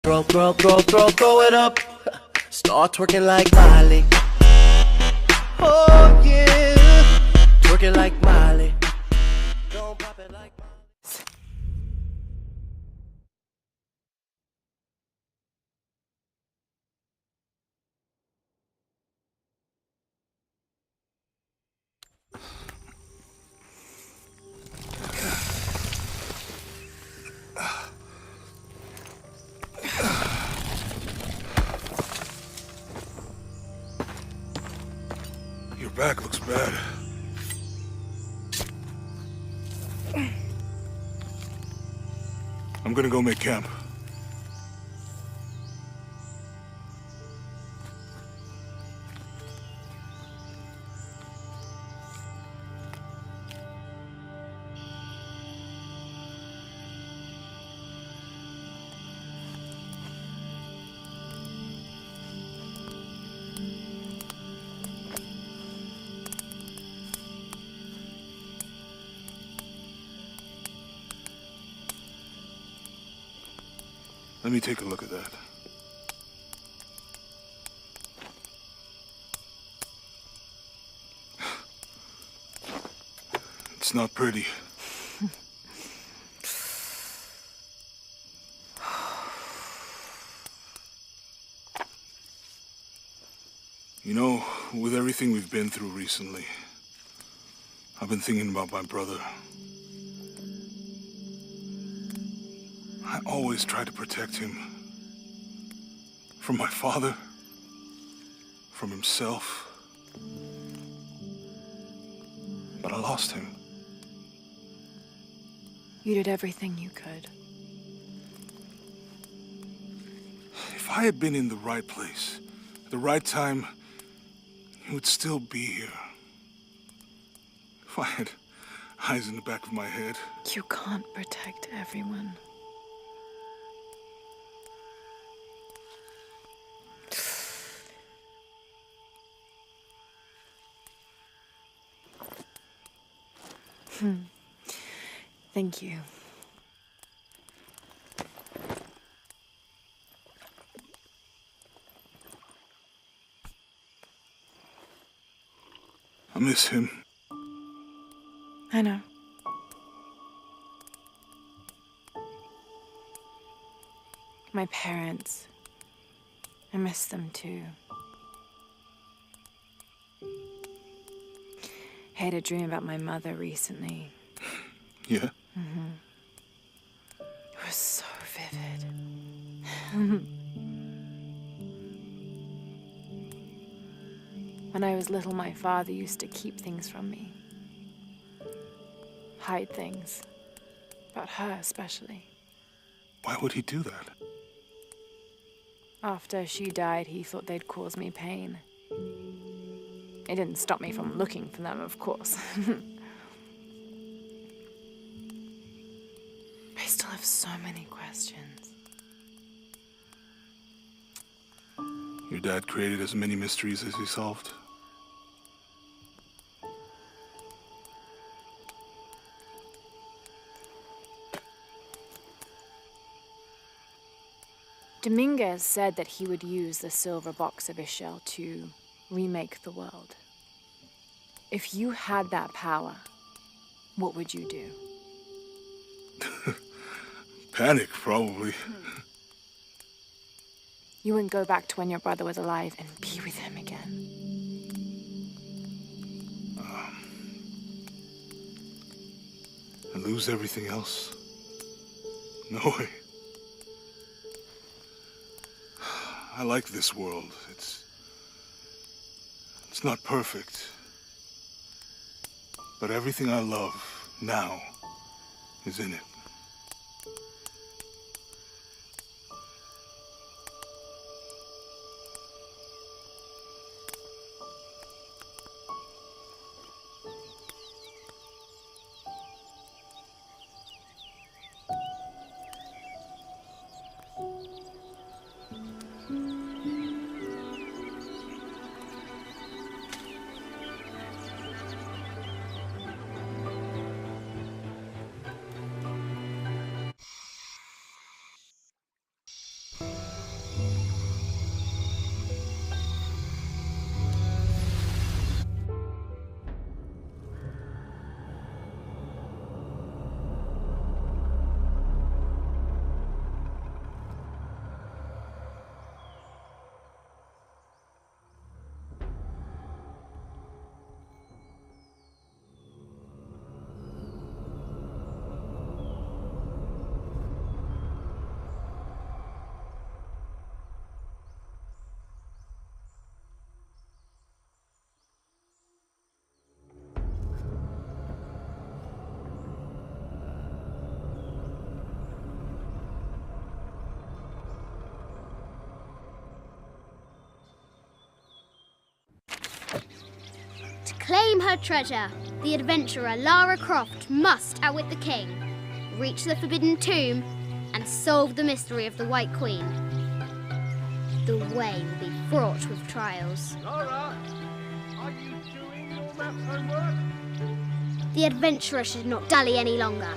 Throw it up. Start twerking like Miley. Oh yeah, twerking like Miley. Don't pop it like Miley. Your back looks bad. I'm gonna go make camp. Let me take a look at that. It's not pretty. You know, with everything we've been through recently, I've been thinking about my brother. I always tried to protect him. From my father. From himself. But I lost him. You did everything you could. If I had been in the right place, at the right time, he would still be here. If I had eyes in the back of my head. You can't protect everyone. Thank you. I miss him. I know. My parents. I miss them too. I had a dream about my mother recently. Yeah? It was so vivid. When I was little, my father used to keep things from me. Hide things. About her, especially. Why would he do that? After she died, he thought they'd cause me pain. It didn't stop me from looking for them, of course. I still have so many questions. Your dad created as many mysteries as he solved. Dominguez said that he would use the silver box of Ishel to remake the world. If you had that power, what would you do? Panic, probably. You wouldn't go back to when your brother was alive and be with him again. And lose everything else? No way. I like this world. It's not perfect. But everything I love now is in it. claim her treasure, the adventurer Lara Croft must outwit the king, reach the Forbidden Tomb, and solve the mystery of the White Queen. The way will be fraught with trials. Lara, are you doing your maths homework? The adventurer should not dally any longer.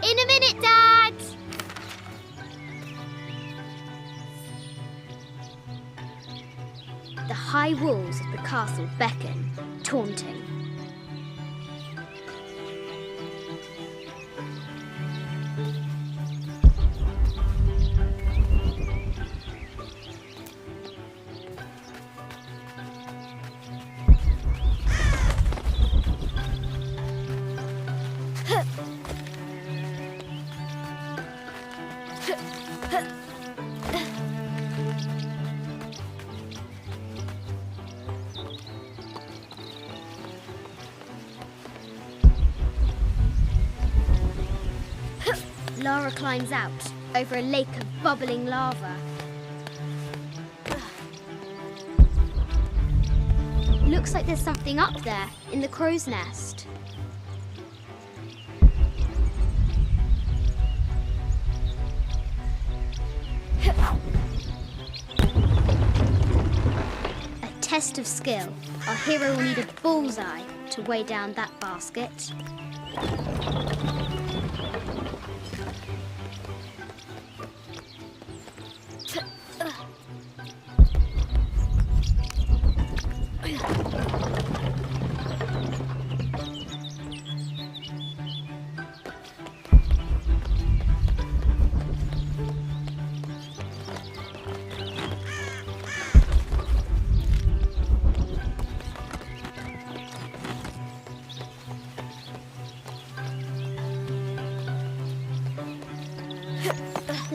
In a minute, Dad! The high walls of the castle beckon, taunting. Lara climbs out over a lake of bubbling lava. Looks like there's something up there in the crow's nest. A test of skill. Our hero will need a bullseye to weigh down that basket.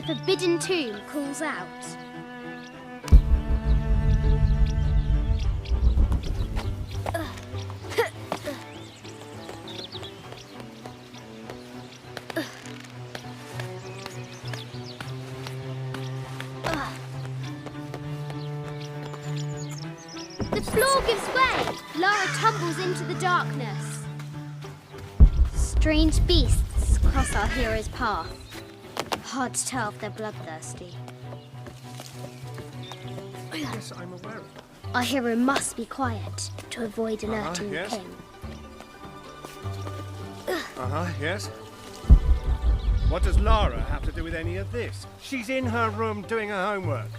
The Forbidden Tomb calls out. The floor gives way. Lara tumbles into the darkness. Strange beasts cross our hero's path. Hard to tell if they're bloodthirsty. Yes, I'm aware of that. Our hero must be quiet to avoid alerting yes. the king. Yes. What does Lara have to do with any of this? She's in her room doing her homework.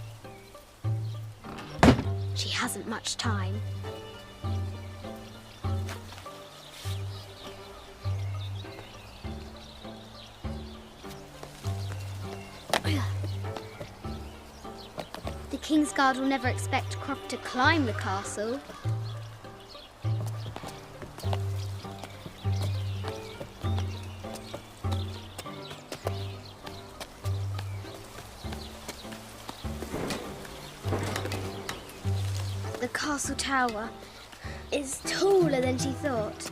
She hasn't much time. The Kingsguard will never expect Croft to climb the castle. The castle tower is taller than she thought.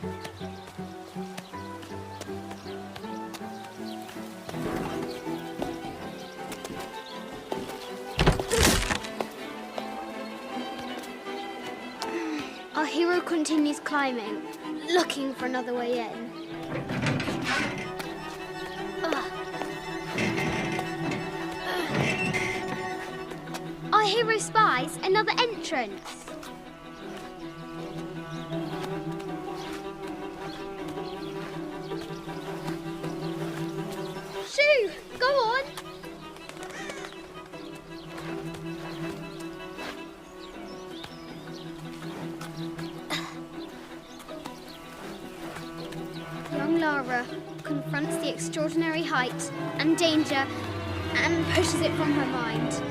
Our hero continues climbing, looking for another way in. Our hero spies another entrance. Shoo! Go on! Young Lara confronts the extraordinary height and danger and pushes it from her mind.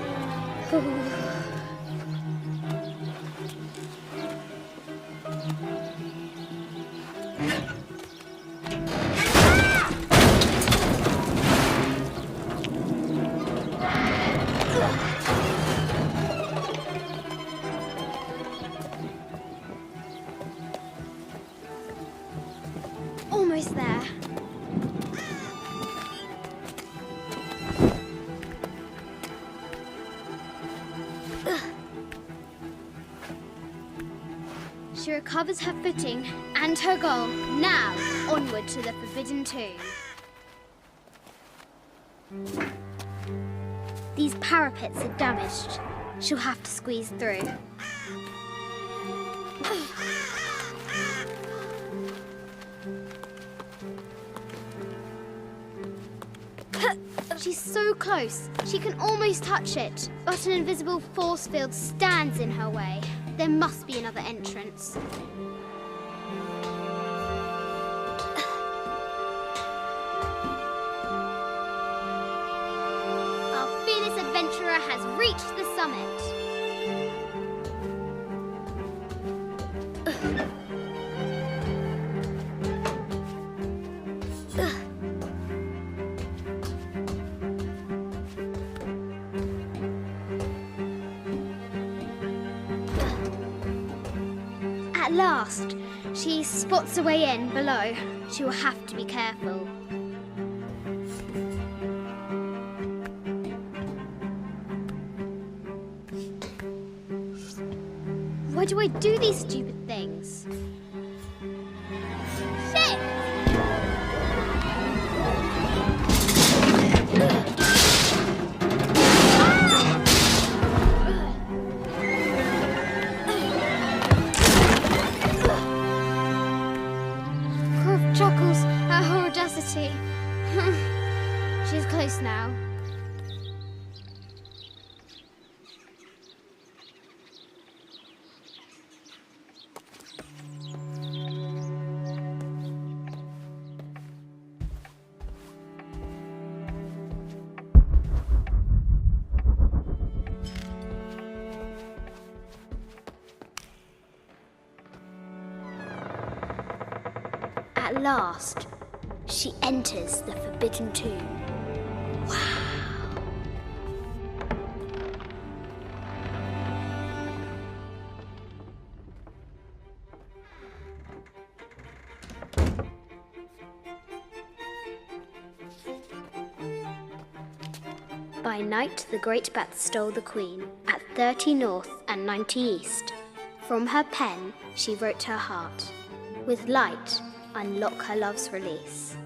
Almost there. She recovers her footing and her goal. Now, onward to the Forbidden Tomb. These parapets are damaged. She'll have to squeeze through. She's so close. She can almost touch it. But an invisible force field stands in her way. There must be another entrance. Our fearless adventurer has reached the summit. At last, she spots a way in below. She will have to be careful. Why do I do these stupid things? Shit! Chuckles at her audacity. She's close now. At last, she enters the Forbidden Tomb. Wow! By night, the great bat stole the queen at 30 north and 90 east. From her pen, she wrote her heart. With light, unlock her love's release.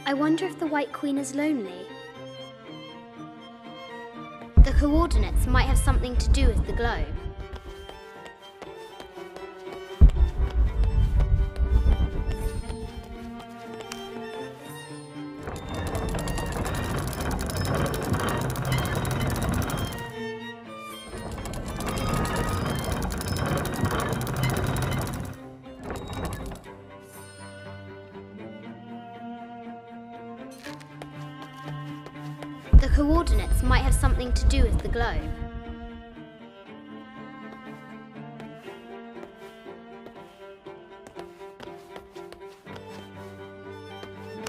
I wonder if the White Queen is lonely. The coordinates might have something to do with the globe. The coordinates might have something to do with the globe.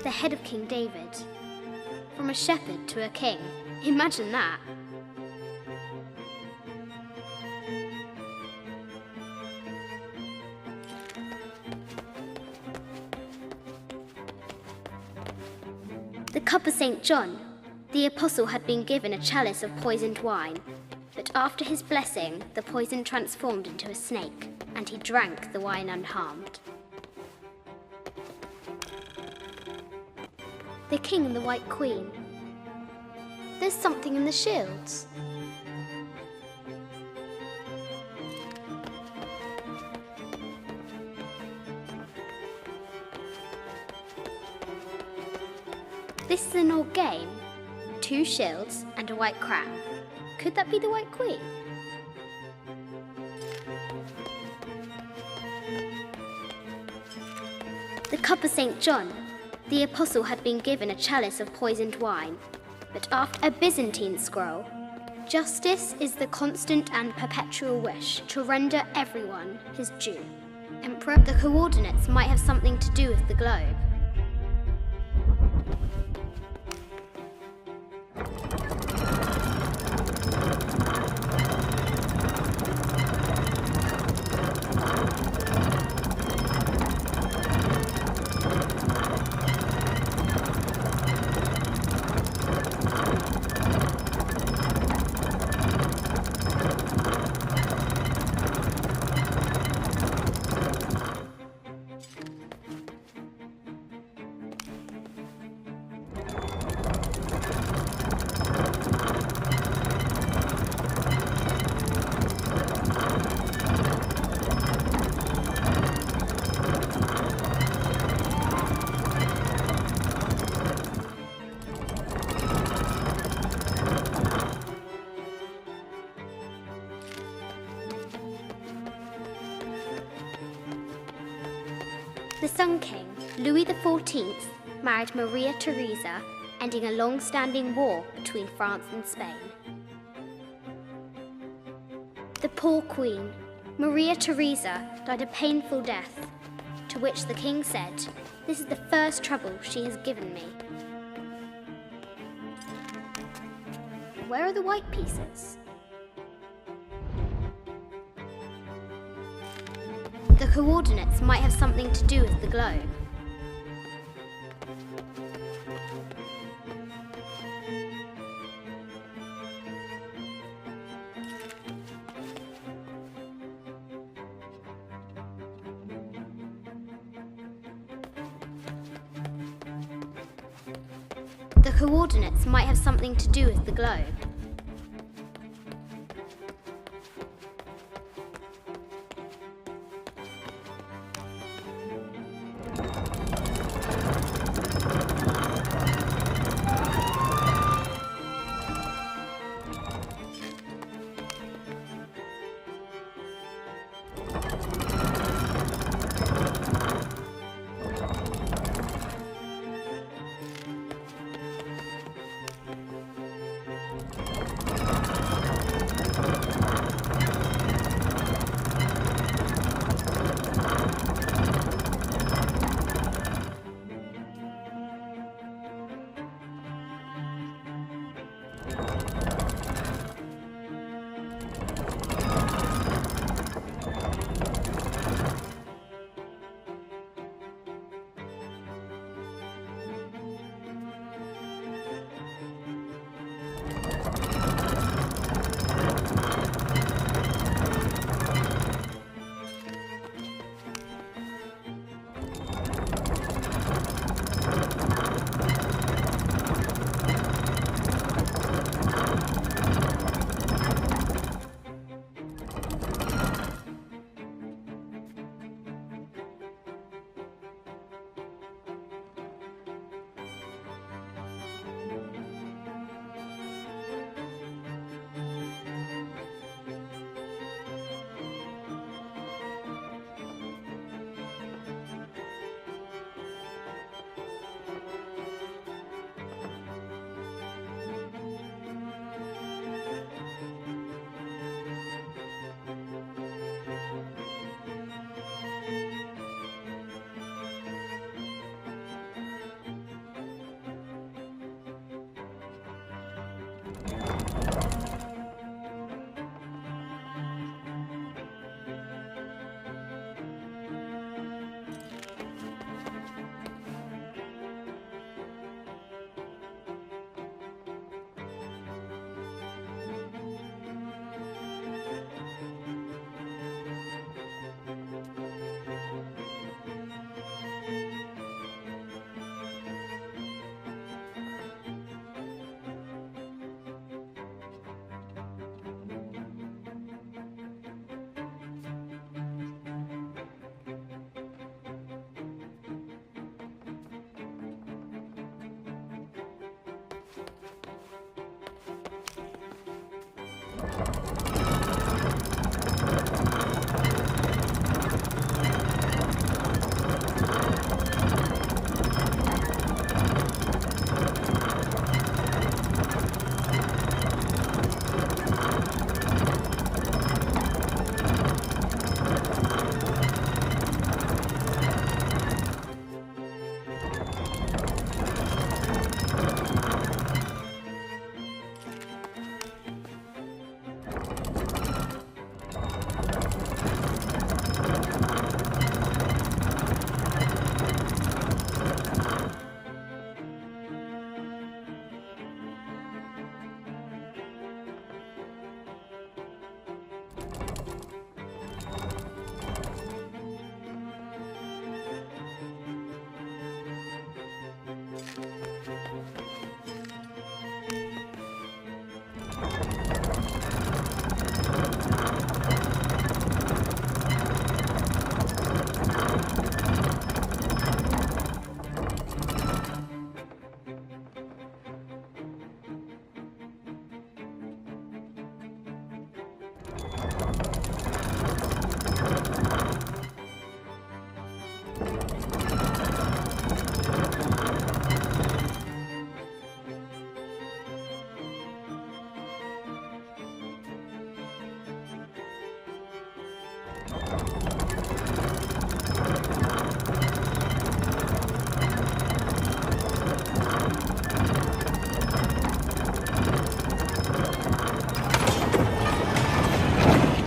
The head of King David. From a shepherd to a king. Imagine that. The cup of St. John. The apostle had been given a chalice of poisoned wine, but after his blessing, the poison transformed into a snake, and he drank the wine unharmed. The king and the White Queen. There's something in the shields. This is an old game. 2 shields and a white crown. Could that be the White Queen? The cup of St. John. The apostle had been given a chalice of poisoned wine, but after a Byzantine scroll. Justice is the constant and perpetual wish to render everyone his due. Emperor, the coordinates might have something to do with the globe. The Sun King, Louis XIV, married Maria Theresa, ending a long-standing war between France and Spain. The poor Queen, Maria Theresa, died a painful death, to which the King said, "This is the first trouble she has given me." Where are the white pieces? The coordinates might have something to do with the globe. The coordinates might have something to do with the globe.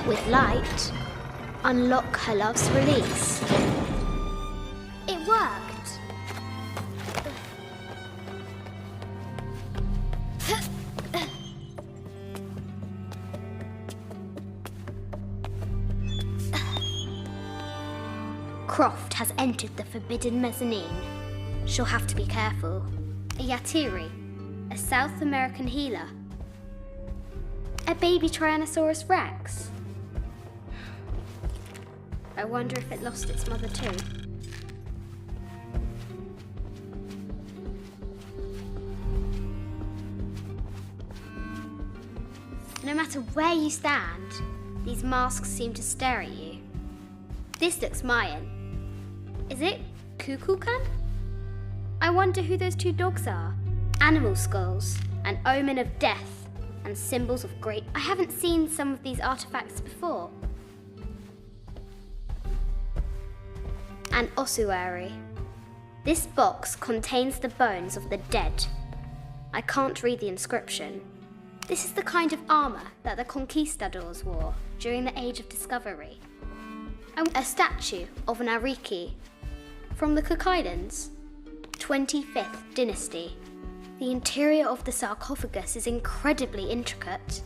With light, unlock her love's release. It worked. Croft has entered the forbidden mezzanine. She'll have to be careful. A Yatiri, a South American healer. A baby Tyrannosaurus Rex. I wonder if it lost its mother too. No matter where you stand, these masks seem to stare at you. This looks Mayan. Is it Kukulkan? I wonder who those two dogs are. Animal skulls, an omen of death, and symbols of great... I haven't seen some of these artifacts before. An ossuary. This box contains the bones of the dead. I can't read the inscription. This is the kind of armor that the conquistadors wore during the Age of Discovery. A statue of an Ariki from the Cook Islands, 25th dynasty. The interior of the sarcophagus is incredibly intricate.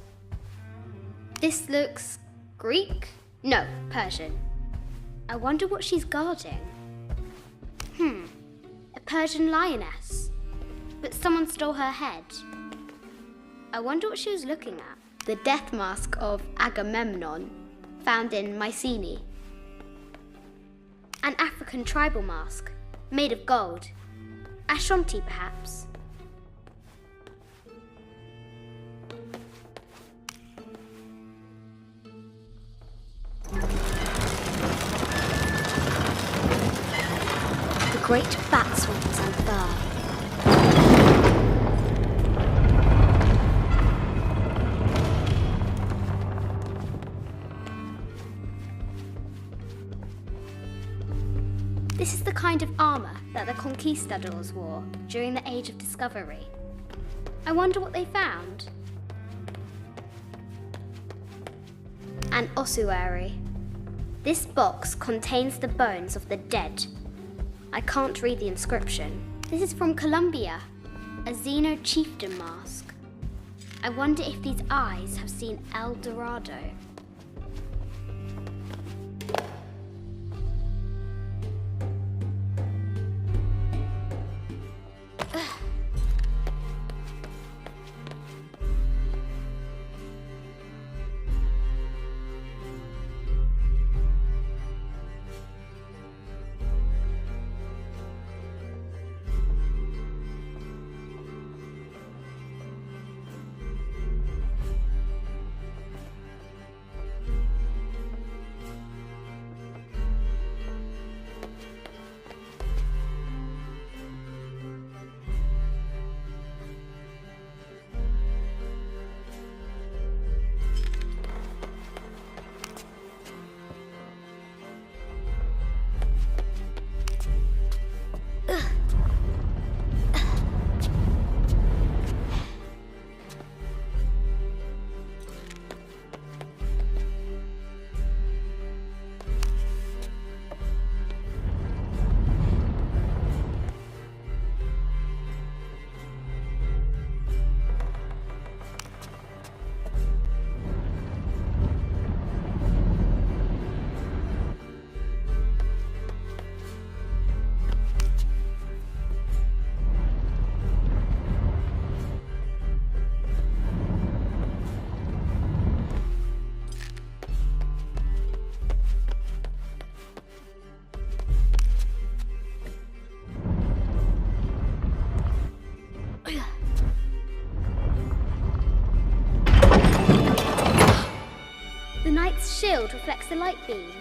This looks Greek? No, Persian. I wonder what she's guarding. A Persian lioness. But someone stole her head. I wonder what she was looking at. The death mask of Agamemnon, found in Mycenae. An African tribal mask, made of gold. Ashanti, perhaps. The great bat swings unfurl. This is the kind of armor that the conquistadors wore during the Age of Discovery. I wonder what they found. An ossuary. This box contains the bones of the dead. I can't read the inscription. This is from Colombia, a Xeno chieftain mask. I wonder if these eyes have seen El Dorado. The knight's shield reflects the light beam.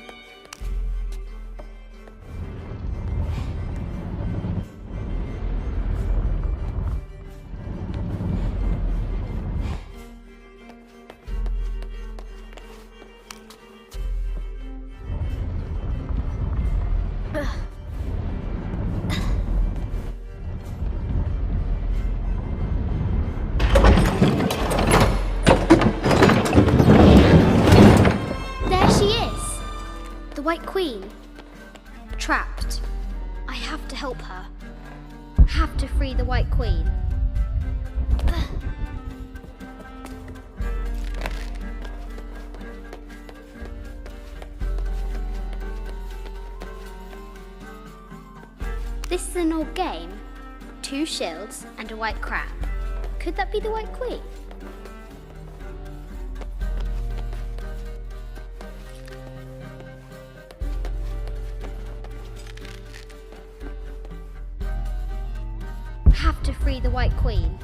White Queen. Trapped. I have to help her. Have to free the White Queen. This is an old game. 2 shields and a white crab. Could that be the White Queen? Have to free the White Queen.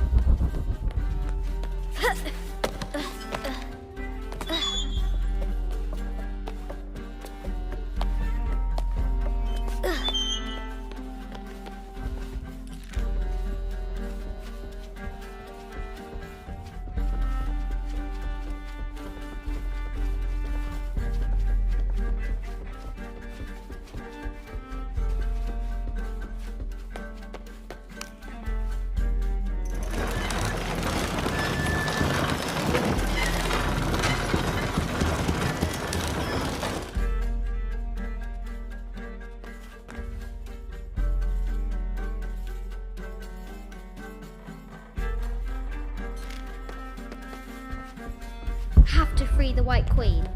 Have to free the White Queen.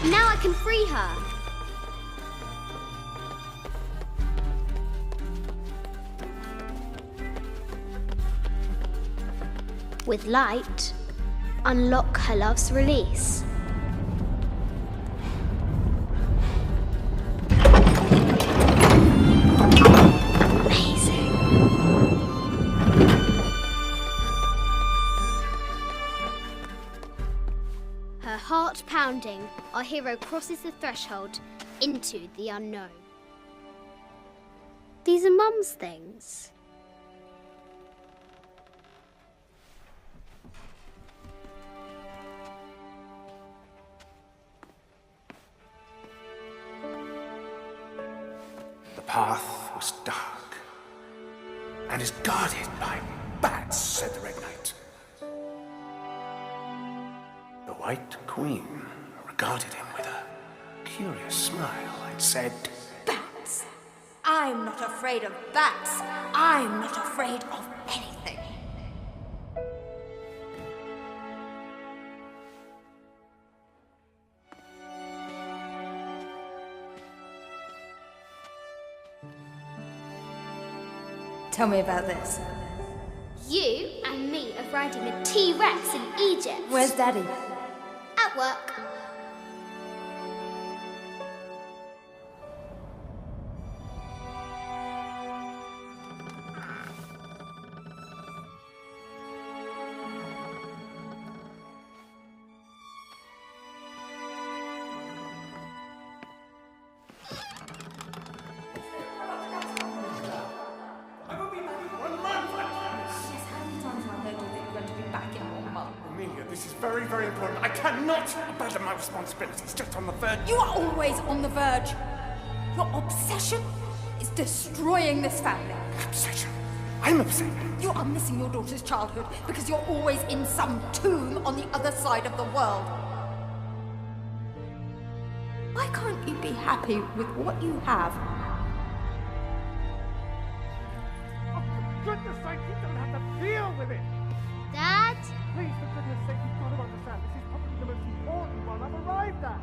Now I can free her. With light, unlock her love's release. Her heart pounding, our hero crosses the threshold into the unknown. These are Mum's things. The path was dark and is guarded by bats, said the Red Knight. The White Queen regarded him with a curious smile and said, Bats! I'm not afraid of bats. I'm not afraid of anything. Tell me about this. You and me are riding a T-Rex in Egypt. Where's Daddy? At work. This is very, very important. I cannot abandon my responsibilities just on the verge. You are always on the verge. Your obsession is destroying this family. Obsession? I'm upset. You are missing your daughter's childhood because you're always in some tomb on the other side of the world. Why can't you be happy with what you have? Oh, for goodness sake, you don't have to deal with it! Dad? Please, for goodness sake, you've got to understand. This is probably the most important one I've arrived at.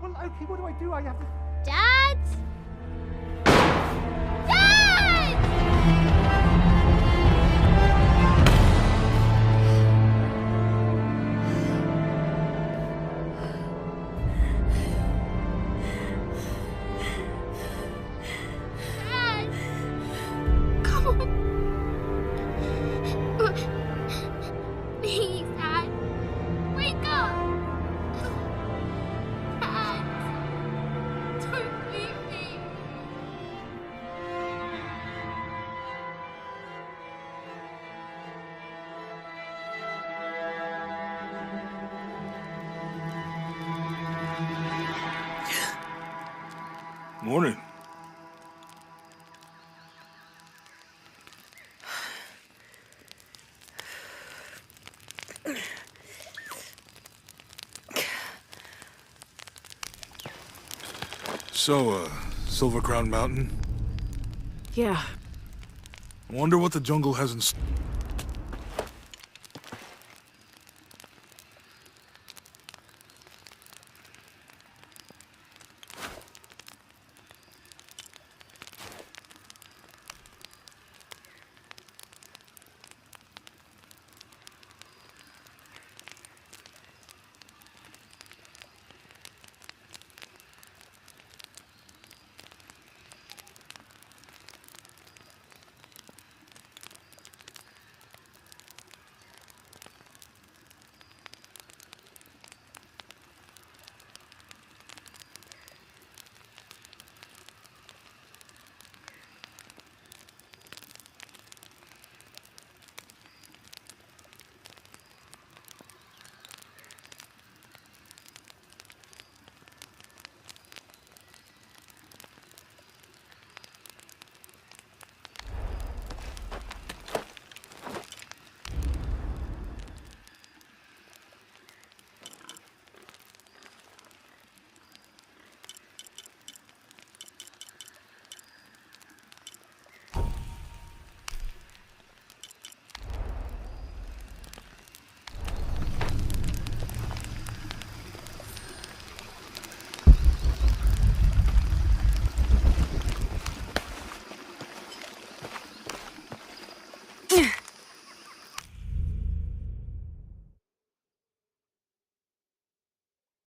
Well, okay, what do? I have to... Dad? Dad! Dad! Come on. Please, Dad. Wake up. Dad. Don't leave me. Morning. So, Silver Crown Mountain? Yeah. I wonder what the jungle has in